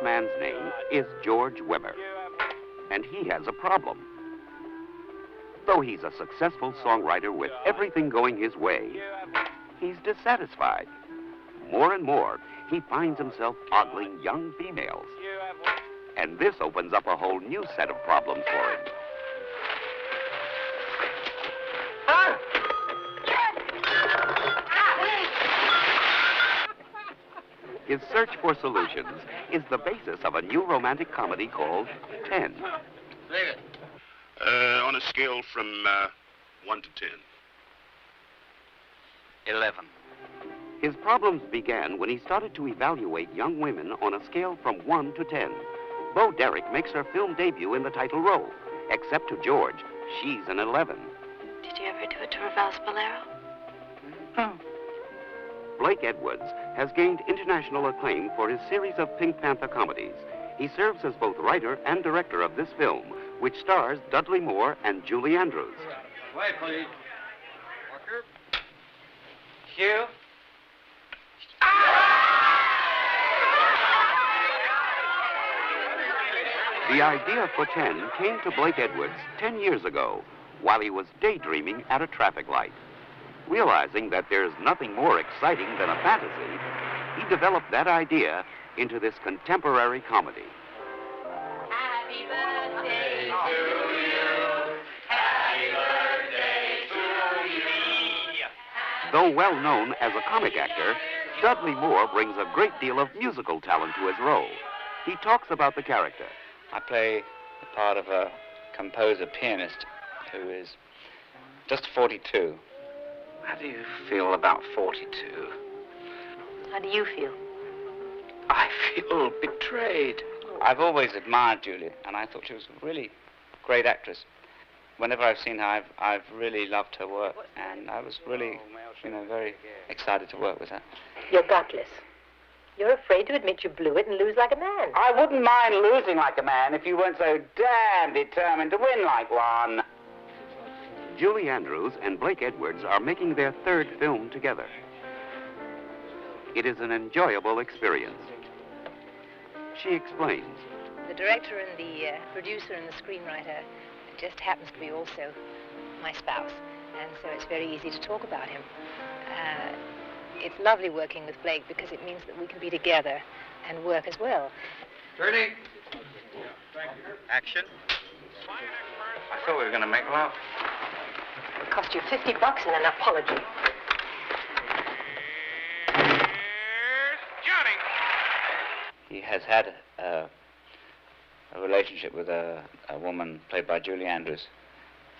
man's name is George Weber, and he has a problem. Though he's a successful songwriter with everything going his way, he's dissatisfied. More and more, he finds himself ogling young females. And this opens up a whole new set of problems for him. His search for solutions is the basis of a new romantic comedy called 10. On a scale from 1 to 10. 11. His problems began when he started to evaluate young women on a scale from 1 to 10. Bo Derek makes her film debut in the title role. Except to George, she's an 11. Did you ever do a Tour Bolero? Oh. Blake Edwards has gained international acclaim for his series of Pink Panther comedies. He serves as both writer and director of this film, which stars Dudley Moore and Julie Andrews. Wait, please. Walker. Hugh. The idea for 10 came to Blake Edwards 10 years ago while he was daydreaming at a traffic light. Realizing that there's nothing more exciting than a fantasy, he developed that idea into this contemporary comedy. Happy birthday to you. Happy birthday to you. Though well known as a comic actor, Dudley Moore brings a great deal of musical talent to his role. He talks about the character. I play the part of a composer-pianist who is just 42. How do you feel about 42? How do you feel? I feel betrayed. I've always admired Julie, and I thought she was a really great actress. Whenever I've seen her, I've really loved her work, and I was really, very excited to work with her. You're gutless. You're afraid to admit you blew it and lose like a man. I wouldn't mind losing like a man if you weren't so damn determined to win like one. Julie Andrews and Blake Edwards are making their third film together. It is an enjoyable experience. She explains. The director and the producer and the screenwriter just happens to be also my spouse, and so it's very easy to talk about him. It's lovely working with Blake because it means that we can be together and work as well. Ready? Action. I thought we were going to make love. It'll cost you $50 and an apology. Johnny. He has had a relationship with a woman played by Julie Andrews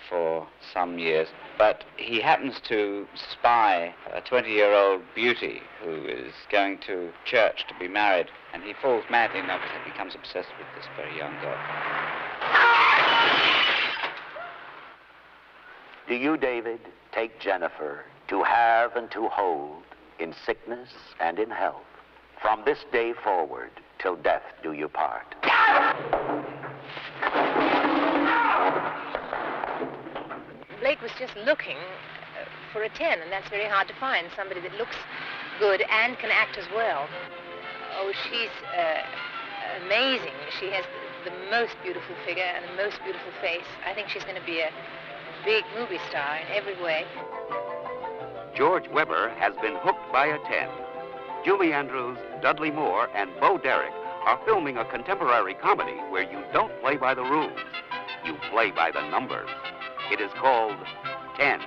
for some years, but he happens to spy a 20-year-old beauty who is going to church to be married, and he falls madly in love with her. He becomes obsessed with this very young girl. Do you, David, take Jennifer to have and to hold in sickness and in health, from this day forward till death do you part? Blake was just looking for a 10, and that's very hard to find, somebody that looks good and can act as well. Oh, she's amazing. She has the most beautiful figure and the most beautiful face. I think she's going to be a big movie star in every way. George Weber has been hooked by a 10. Julie Andrews, Dudley Moore, and Bo Derek are filming a contemporary comedy where you don't play by the rules. You play by the numbers. It is called 10.